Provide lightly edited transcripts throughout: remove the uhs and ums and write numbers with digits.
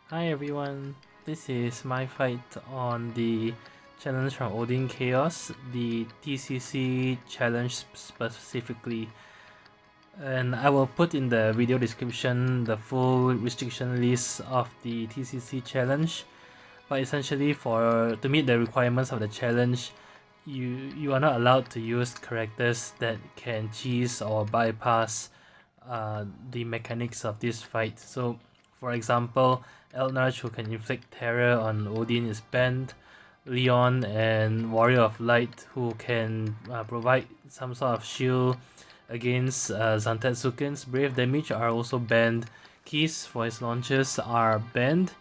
Hi everyone, this is my fight on the challenge from Odin Chaos, the TCC challenge specifically. And I will put in the video description the full restriction list of the TCC challenge. But essentially, to meet the requirements of the challenge, you are not allowed to use characters that can cheese or bypass the mechanics of this fight. So, for example, Eald'narche, who can inflict terror on Odin, is banned. Leon and Warrior of Light, who can provide some sort of shield against Zantetsuken's brave damage, are also banned. Keiss for his launches are banned.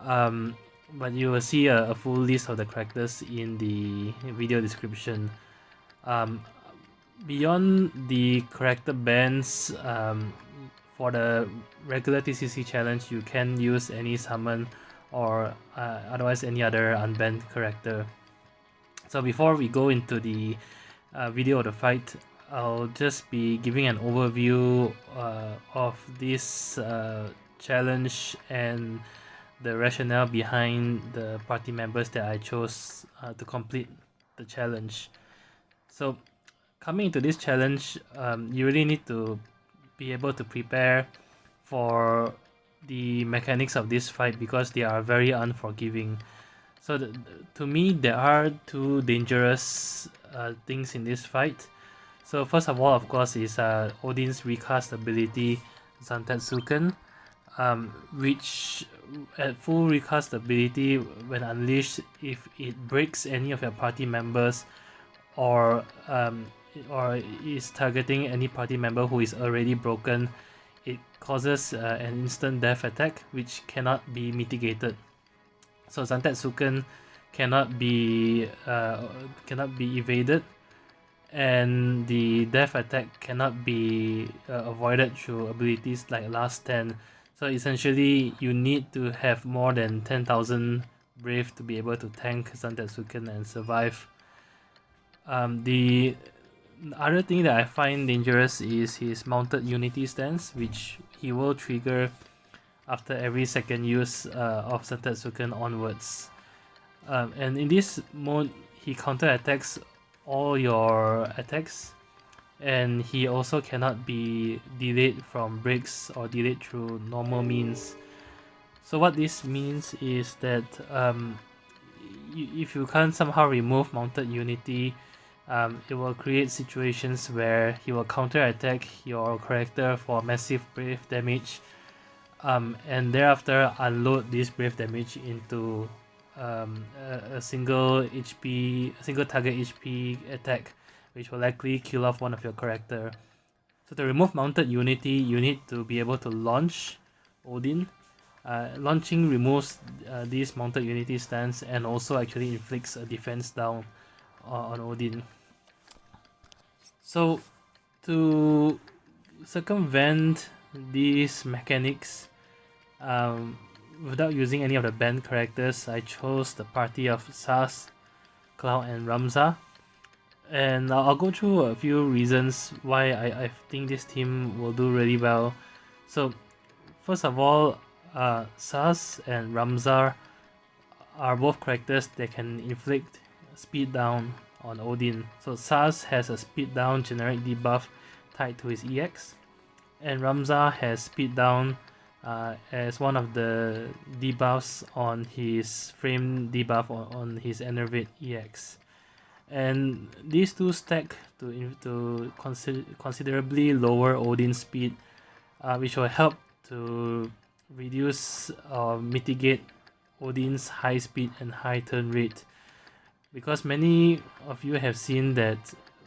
But you will see a full list of the characters in the video description. Beyond the character bans, for the regular TCC challenge, you can use any summon or otherwise any other unbanned character. So before we go into the video of the fight, I'll just be giving an overview of this challenge and the rationale behind the party members that I chose to complete the challenge. So coming into this challenge, you really need to be able to prepare for the mechanics of this fight because they are very unforgiving. So to me, there are two dangerous things in this fight. So first of all, of course, is Odin's recast ability, Zantetsuken, which at full recast ability, when unleashed, if it breaks any of your party members or is targeting any party member who is already broken, it causes an instant death attack which cannot be mitigated. So Zantetsuken cannot be evaded, and the death attack cannot be avoided through abilities like Last Stand. So essentially, you need to have more than 10,000 Brave to be able to tank Zantetsuken and survive. The other thing that I find dangerous is his mounted unity stance, which he will trigger after every second use of Zantetsuken onwards. And in this mode, he counter attacks all your attacks, and he also cannot be delayed from breaks or delayed through normal means. So what this means is that if you can't somehow remove mounted unity, it will create situations where he will counter attack your character for massive brave damage, and thereafter unload this brave damage into a single target HP attack, which will likely kill off one of your character. So to remove mounted unity, you need to be able to launch Odin. Launching removes this mounted unity stance and also actually inflicts a defense down on Odin. So to circumvent these mechanics, without using any of the banned characters, I chose the party of Sazh, Cloud, and Ramza. And I'll go through a few reasons why I think this team will do really well. So first of all, Sazh and Ramza are both characters that can inflict speed down on Odin. So Sazh has a speed down generic debuff tied to his EX, and Ramza has speed down as one of the debuffs on his frame debuff on his Enervate EX. And these two stack to considerably lower Odin's speed, which will help to reduce or mitigate Odin's high speed and high turn rate. Because many of you have seen that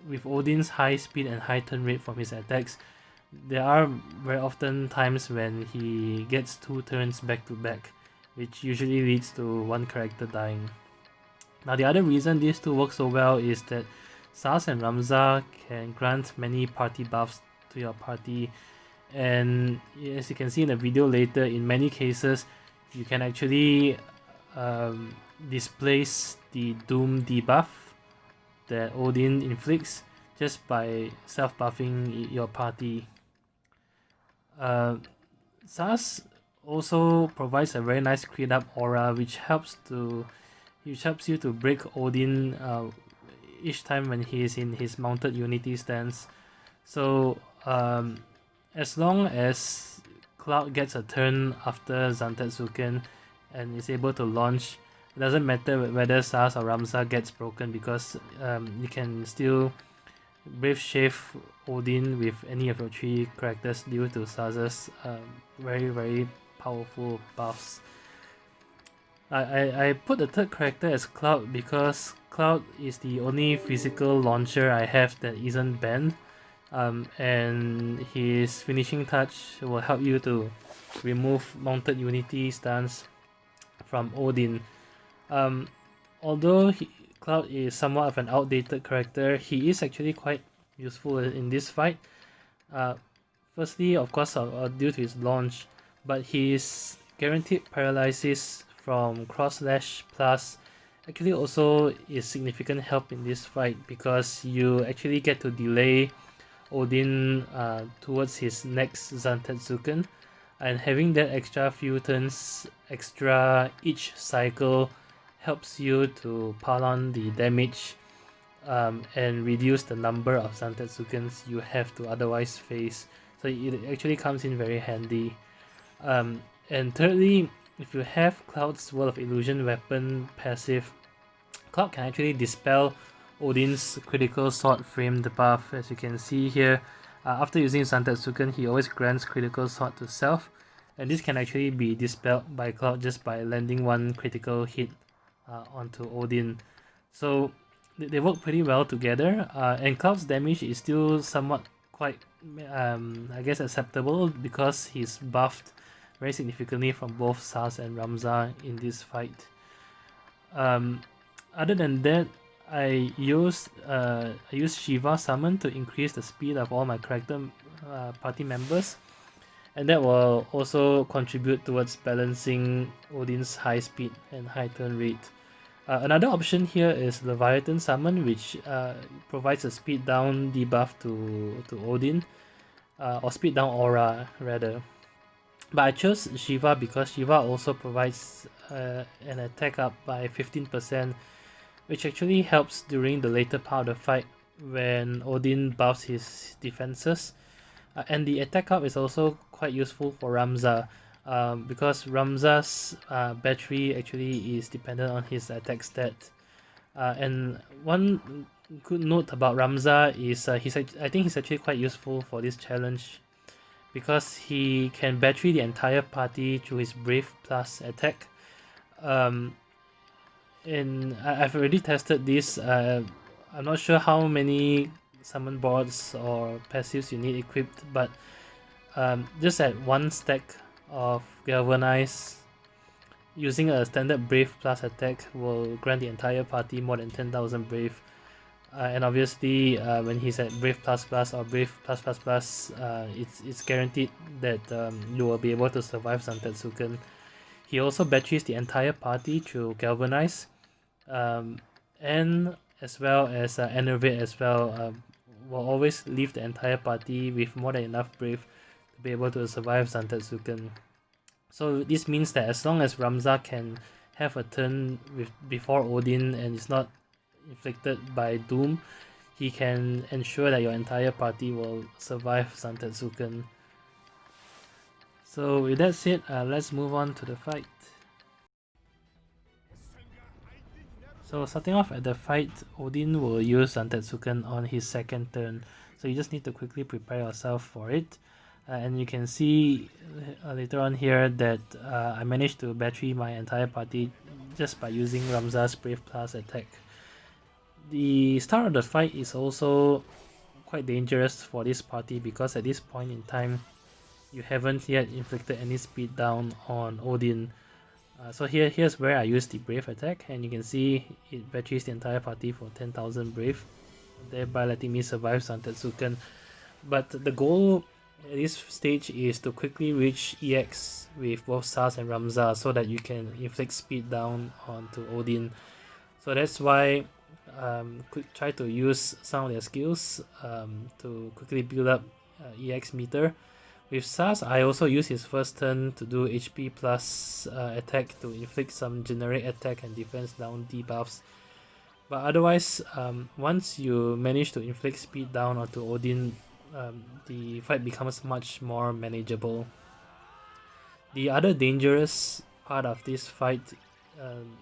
with Odin's high speed and high turn rate from his attacks, there are very often times when he gets 2 turns back to back, which usually leads to one character dying. Now the other reason these two work so well is that Sazh and Ramza can grant many party buffs to your party, and as you can see in the video later, in many cases you can actually displace the Doom debuff that Odin inflicts just by self-buffing your party. Sazh also provides a very nice crit up aura, which helps you to break Odin each time when he is in his mounted unity stance. So as long as Cloud gets a turn after Zantetsuken and is able to launch, it doesn't matter whether Sazh or Ramza gets broken, because you can still Brave Shave Odin with any of your 3 characters due to Sazh's very powerful buffs. I put the third character as Cloud because Cloud is the only physical launcher I have that isn't banned, and his finishing touch will help you to remove mounted unity stance from Odin. Although Cloud is somewhat of an outdated character, he is actually quite useful in this fight. Firstly, of course, due to his launch, but his guaranteed paralysis from Cross Slash Plus actually also is significant help in this fight, because you actually get to delay Odin towards his next Zantetsuken, and having that extra few turns extra each cycle helps you to pile on the damage and reduce the number of Zantetsukens you have to otherwise face. So it actually comes in very handy. And thirdly, if you have Cloud's World of Illusion weapon passive, Cloud can actually dispel Odin's critical sword framed buff. As you can see here, after using Zantetsuken, he always grants critical sword to self, and this can actually be dispelled by Cloud just by landing one critical hit onto Odin. So they work pretty well together, and Cloud's damage is still somewhat quite I guess acceptable, because he's buffed very significantly from both Sazh and Ramza in this fight. Other than that, I used Shiva Summon to increase the speed of all my character party members, and that will also contribute towards balancing Odin's high speed and high turn rate. Another option here is Leviathan Summon, which provides a speed down debuff to Odin, or speed down aura rather. But I chose Shiva because Shiva also provides an attack up by 15%, which actually helps during the later part of the fight when Odin buffs his defenses. And the attack up is also quite useful for Ramza, because Ramza's battery actually is dependent on his attack stat. And one good note about Ramza is I think he's actually quite useful for this challenge, because he can battery the entire party through his Brave Plus attack. And I've already tested this. I'm not sure how many summon boards or passives you need equipped, but just at one stack of Galvanize, using a standard Brave Plus attack will grant the entire party more than 10,000 Brave. And obviously, when he's at Brave Plus Plus or Brave Plus Plus Plus, it's guaranteed that you will be able to survive Zantetsuken. He also batteries the entire party through Galvanize, and as well as Enervate as well. Will always leave the entire party with more than enough Brave to be able to survive Zantetsuken. So this means that as long as Ramza can have a turn before Odin and is not inflicted by Doom, he can ensure that your entire party will survive Zantetsuken. So with that said, let's move on to the fight. So starting off at the fight, Odin will use Zantetsuken on his second turn, so you just need to quickly prepare yourself for it. And you can see later on here that I managed to battery my entire party just by using Ramza's Brave Plus attack. The start of the fight is also quite dangerous for this party, because at this point in time you haven't yet inflicted any speed down on Odin. So here's where I use the Brave attack, and you can see it batteries the entire party for 10,000 Brave, thereby letting me survive Zantetsuken. But the goal at this stage is to quickly reach EX with both Sazh and Ramza, so that you can inflict speed down onto Odin. So that's why try to use some of their skills to quickly build up EX meter. With Sazh, I also use his first turn to do HP plus attack to inflict some generic attack and defense down debuffs. But otherwise, once you manage to inflict speed down onto Odin, the fight becomes much more manageable. The other dangerous part of this fight,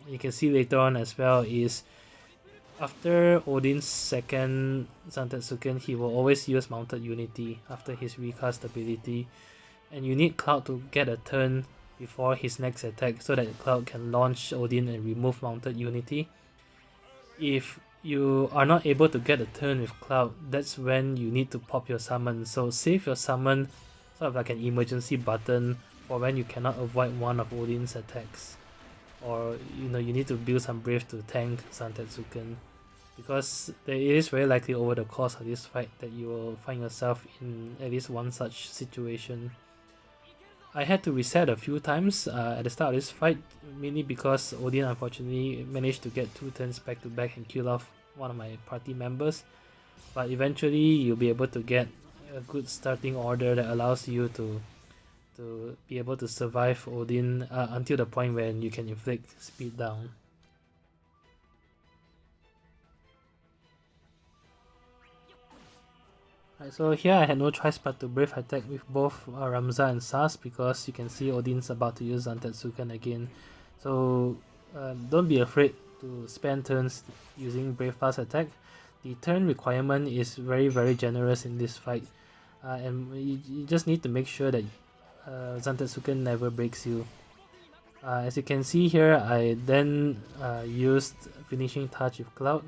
you can see later on as well, is after Odin's second Zantetsuken, he will always use Mounted Unity after his recast ability, and you need Cloud to get a turn before his next attack so that Cloud can launch Odin and remove Mounted Unity. If you are not able to get a turn with Cloud, that's when you need to pop your summon. So save your summon, sort of like an emergency button for when you cannot avoid one of Odin's attacks. Or you need to build some Brave to tank Zantetsuken, because it is very likely over the course of this fight that you will find yourself in at least one such situation. I had to reset a few times at the start of this fight, mainly because Odin unfortunately managed to get 2 turns back to back and kill off one of my party members, but eventually you'll be able to get a good starting order that allows you to be able to survive Odin until the point when you can inflict speed down. Right, so here I had no choice but to brave attack with both Ramza and Sazh, because you can see Odin's about to use Zantetsuken again. So don't be afraid to spend turns using brave plus attack. The turn requirement is very generous in this fight, and you just need to make sure that Zantetsuken never breaks you. As you can see here, I then used Finishing Touch with Cloud,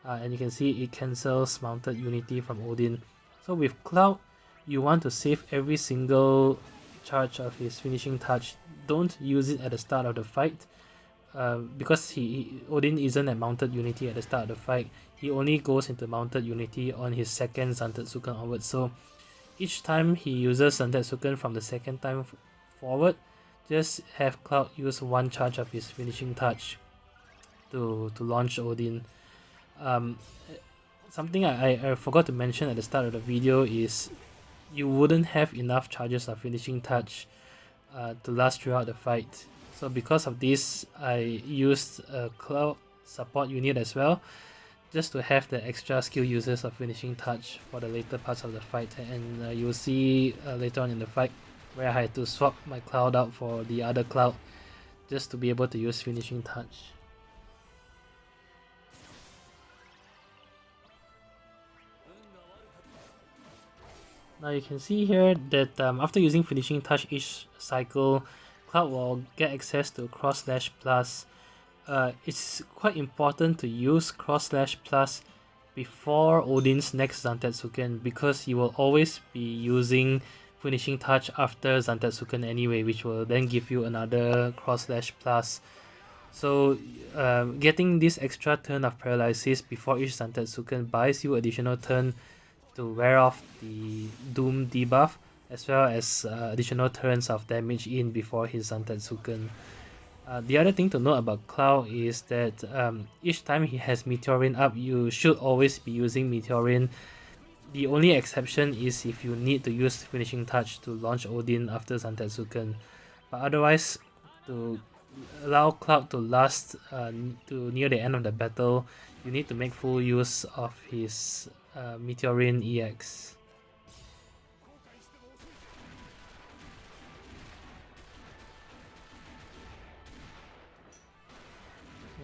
and you can see it cancels Mounted Unity from Odin. So with Cloud, you want to save every single charge of his Finishing Touch. Don't use it at the start of the fight, because Odin isn't at Mounted Unity at the start of the fight. He only goes into Mounted Unity on his second Zantetsuken onwards. So each time he uses Zantetsuken from the second time forward, just have Cloud use 1 charge of his Finishing Touch to launch Odin. Something I forgot to mention at the start of the video is you wouldn't have enough charges of Finishing Touch to last throughout the fight. So because of this, I used a Cloud support unit as well, just to have the extra skill uses of Finishing Touch for the later parts of the fight. And you'll see later on in the fight where I had to swap my Cloud out for the other Cloud just to be able to use Finishing Touch. Now you can see here that after using Finishing Touch each cycle, Cloud will get access to Cross Slash Plus. It's quite important to use Cross Slash Plus before Odin's next Zantetsuken, because you will always be using Finishing Touch after Zantetsuken anyway, which will then give you another Cross Slash Plus. So getting this extra turn of Paralysis before each Zantetsuken buys you additional turn to wear off the Doom debuff, as well as additional turns of damage in before his Zantetsuken. The other thing to note about Cloud is that each time he has Meteorin up, you should always be using Meteorin. The only exception is if you need to use Finishing Touch to launch Odin after Zantetsuken. But otherwise, to allow Cloud to last to near the end of the battle, you need to make full use of his Meteorin EX.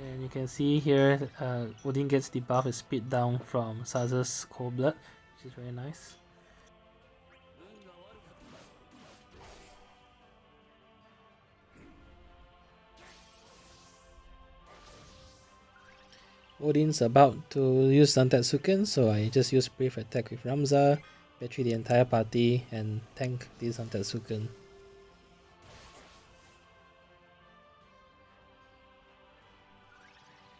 And you can see here, Odin gets the buff is speed down from Sazh's Cold Blood, which is very nice. Odin's about to use Zantetsuken, so I just use Brave Attack with Ramza, battery the entire party, and tank the Zantetsuken.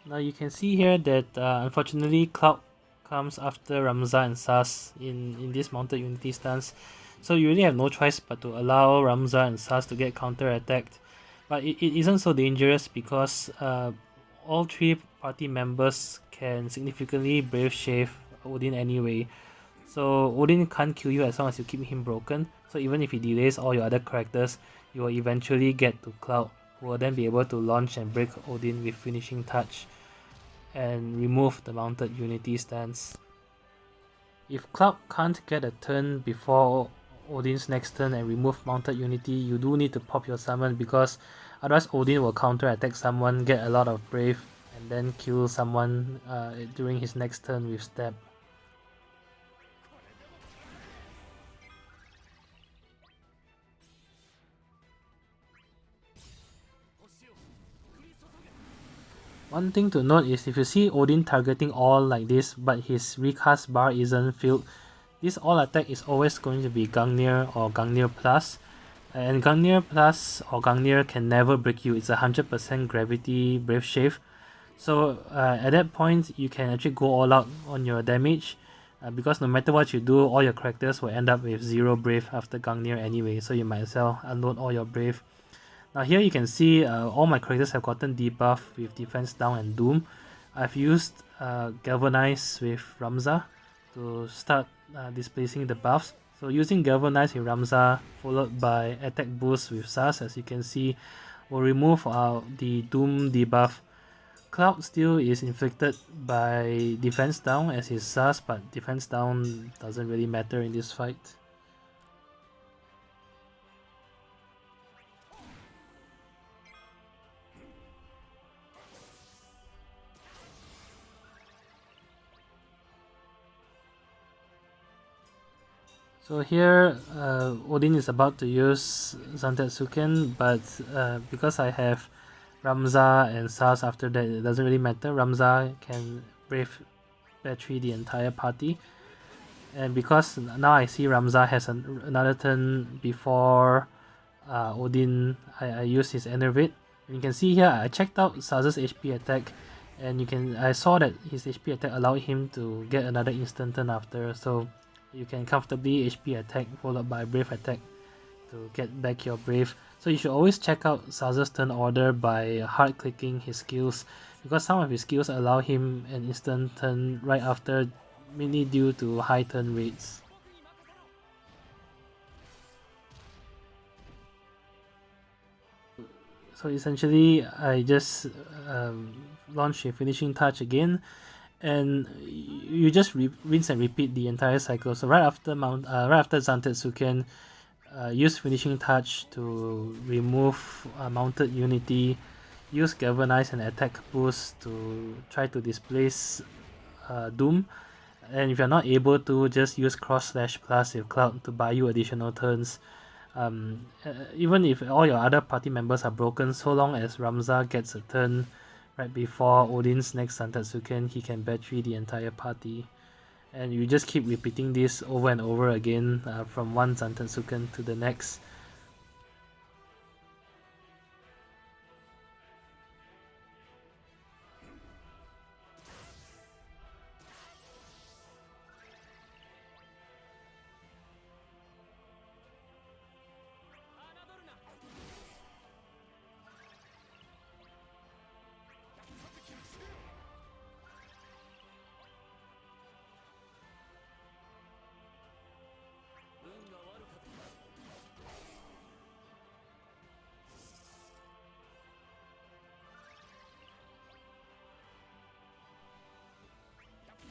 Now you can see here that unfortunately Cloud comes after Ramza and Sazh in this Mounted Unity stance, so you really have no choice but to allow Ramza and Sazh to get counter-attacked. But it isn't so dangerous because all 3 party members can significantly Brave Shave Odin anyway. So Odin can't kill you as long as you keep him broken. So even if he delays all your other characters, you will eventually get to Cloud, who will then be able to launch and break Odin with finishing touch and remove the mounted unity stance. If Cloud can't get a turn before Odin's next turn and remove mounted unity, you do need to pop your summon, because otherwise Odin will counter attack someone, get a lot of brave, and then kill someone during his next turn with stab. One thing to note is if you see Odin targeting all like this, but his recast bar isn't filled, this all attack is always going to be Gungnir or Gungnir Plus. And Gungnir Plus or Gungnir can never break you, it's 100% gravity Brave Shave. So at that point, you can actually go all out on your damage, because no matter what you do, all your characters will end up with 0 Brave after Gungnir anyway, so you might as well unload all your Brave. Now here you can see all my characters have gotten debuff with defense down and doom. I've used Galvanize with Ramza to start displacing the buffs. So using Galvanize with Ramza followed by attack boost with Sazh, as you can see, will remove the doom debuff. Cloud still is inflicted by defense down as his Sazh, but defense down doesn't really matter in this fight. So here, Odin is about to use Zantetsuken, but because I have Ramza and Sazh after that, it doesn't really matter. Ramza can Brave Battery the entire party. And because now I see Ramza has another turn before Odin, I use his Enervate. You can see here, I checked out Sazh's HP attack, and I saw that his HP attack allowed him to get another instant turn after, so you can comfortably HP attack followed by Brave attack to get back your Brave. So you should always check out Sazh's turn order by hard clicking his skills, because some of his skills allow him an instant turn right after, mainly due to high turn rates. So essentially, I just launch a finishing touch again, and you just rinse and repeat the entire cycle. So right after Zantetsuken, use finishing touch to remove mounted unity, use galvanize and attack boost to try to displace Doom, and if you're not able to, just use cross/plus with Cloud to buy you additional turns. Even if all your other party members are broken, so long as Ramza gets a turn right before Odin's next Zantetsuken, he can battery the entire party. And you just keep repeating this over and over again from one Zantetsuken to the next.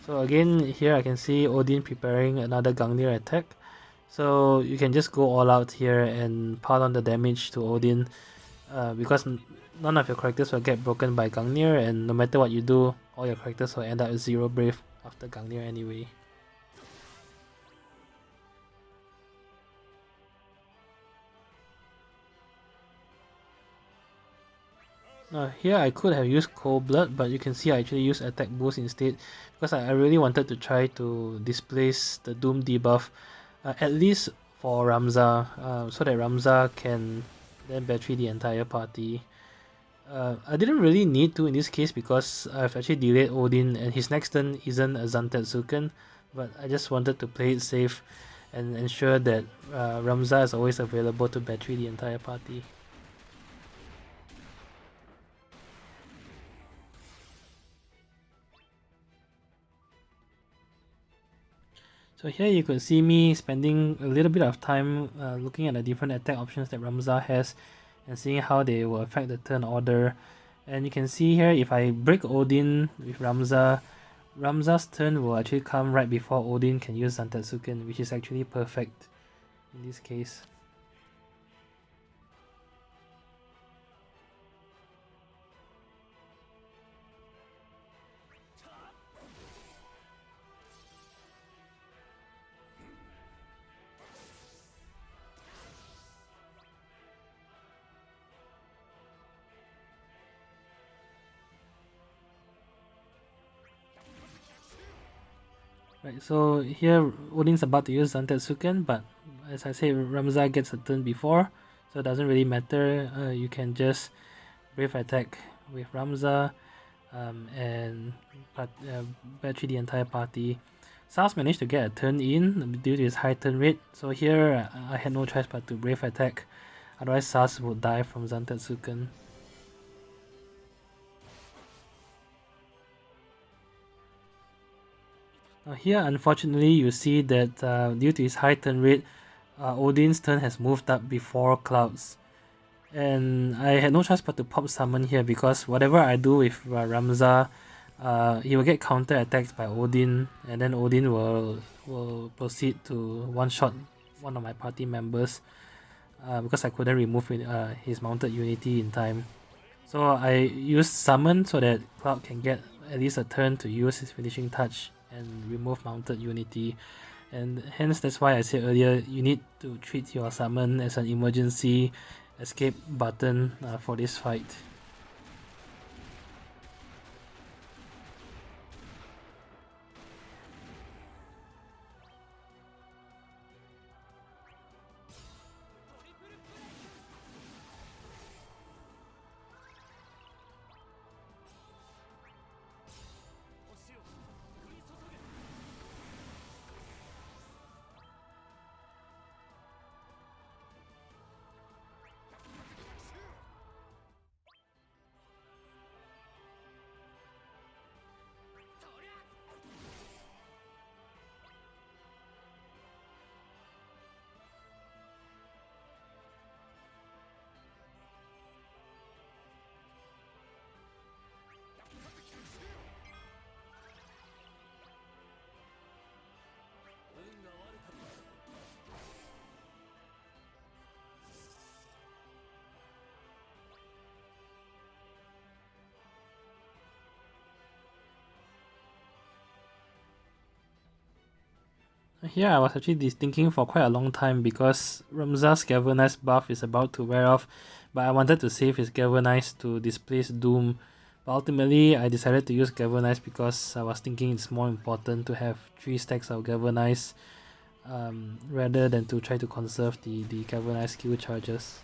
So again, here I can see Odin preparing another Gungnir attack. So you can just go all out here and pile on the damage to Odin, because none of your characters will get broken by Gungnir, and no matter what you do, all your characters will end up with 0 Brave after Gungnir anyway. Now here I could have used Cold Blood, but you can see I actually used Attack Boost instead, because I really wanted to try to displace the Doom debuff, at least for Ramza, so that Ramza can then battery the entire party. I didn't really need to in this case, because I've actually delayed Odin and his next turn isn't a Zantetsuken, but I just wanted to play it safe and ensure that Ramza is always available to battery the entire party. So So here you could see me spending a little bit of time looking at the different attack options that Ramza has and seeing how they will affect the turn order. And you can see here, if I break Odin with Ramza, Ramza's turn will actually come right before Odin can use Zantetsuken, which is actually perfect in this case. Right, so here Odin's about to use Zantetsuken, but as I say, Ramza gets a turn before, so it doesn't really matter. You can just Brave Attack with Ramza and battery the entire party. Sazh managed to get a turn in due to his high turn rate, so here I had no choice but to Brave Attack, otherwise Sazh would die from Zantetsuken. Here, unfortunately, you see that due to his high turn rate, Odin's turn has moved up before Cloud's. And I had no choice but to pop summon here because whatever I do with Ramza, he will get counter attacked by Odin, and then Odin will proceed to one-shot one of my party members because I couldn't remove his mounted unity in time. So I used summon so that Cloud can get at least a turn to use his finishing touch and remove mounted unity, and hence that's why I said earlier you need to treat your summon as an emergency escape button for this fight. Here I was actually thinking for quite a long time because Ramza's Galvanize buff is about to wear off, but I wanted to save his Galvanize to displace Doom. But ultimately, I decided to use Galvanize because I was thinking it's more important to have 3 stacks of Galvanize rather than to try to conserve the Galvanize skill charges.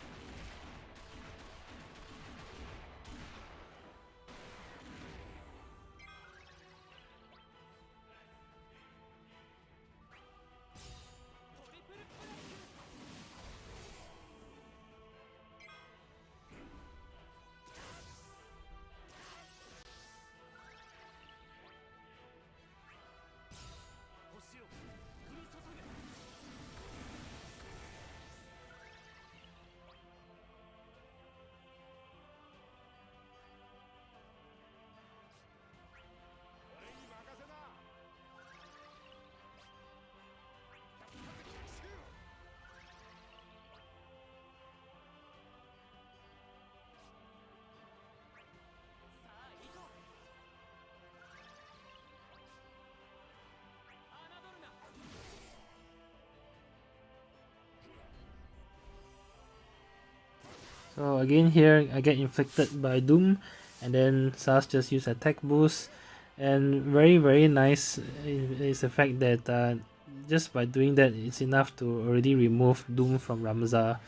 So again here I get inflicted by Doom, and then Sazh just use attack boost, and very nice is the fact that just by doing that it's enough to already remove Doom from Ramza.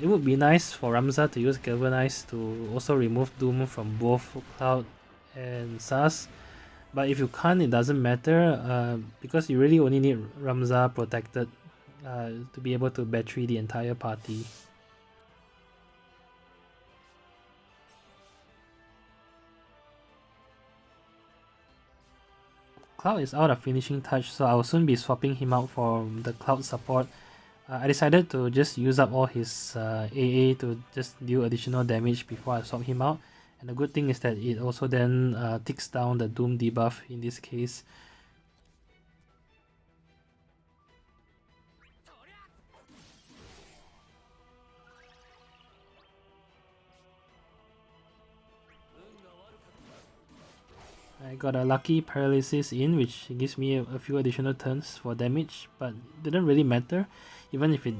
It would be nice for Ramza to use Galvanize to also remove Doom from both Cloud and Sazh, but if you can't, it doesn't matter because you really only need Ramza protected to be able to battery the entire party. Cloud is out of finishing touch, so I will soon be swapping him out for the Cloud support. I decided to just use up all his AA to just deal additional damage before I swap him out. And the good thing is that it also then ticks down the Doom debuff in this case. I got a lucky paralysis in, which gives me a few additional turns for damage, but didn't really matter. Even if it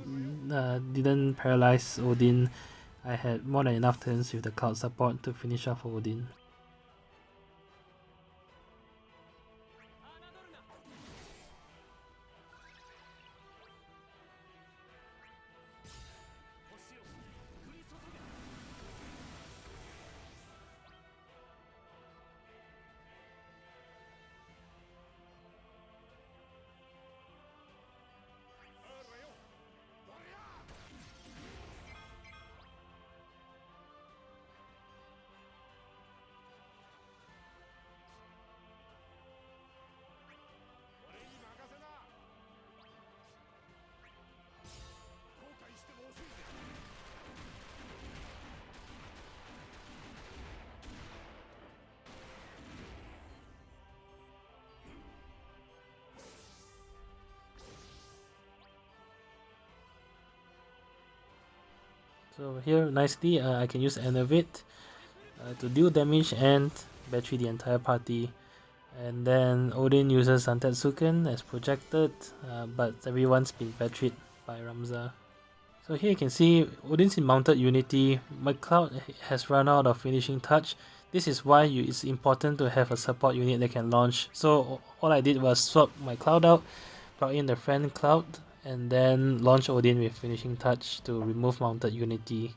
didn't paralyze Odin, I had more than enough turns with the Cloud support to finish off Odin. So here nicely I can use Enervate to deal damage and battery the entire party. And then Odin uses Untitled as projected, but everyone's been battered by Ramza. So here you can see Odin's in mounted unity. My Cloud has run out of finishing touch. This is why it's important to have a support unit that can launch. So all I did was swap my Cloud out, brought in the friend Cloud, and then launch Odin with finishing touch to remove mounted unity.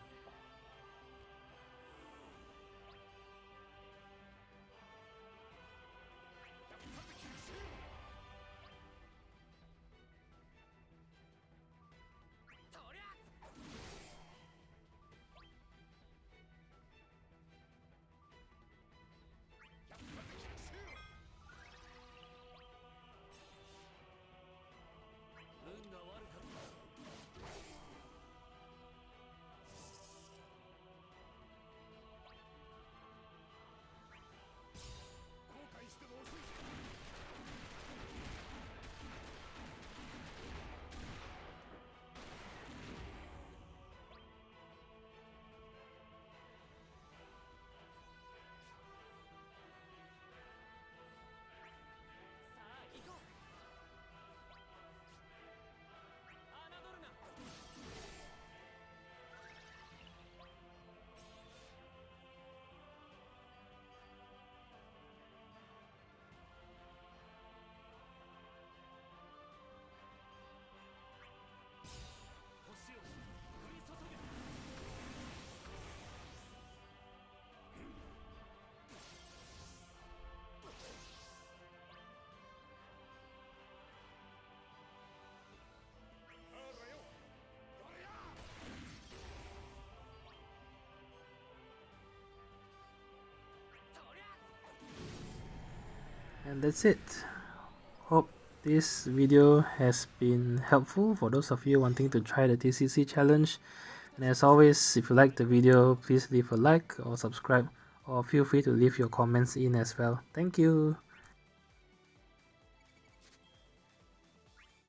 And that's it. Hope this video has been helpful for those of you wanting to try the TCC challenge. And as always, if you like the video, please leave a like or subscribe, or feel free to leave your comments in as well. Thank you.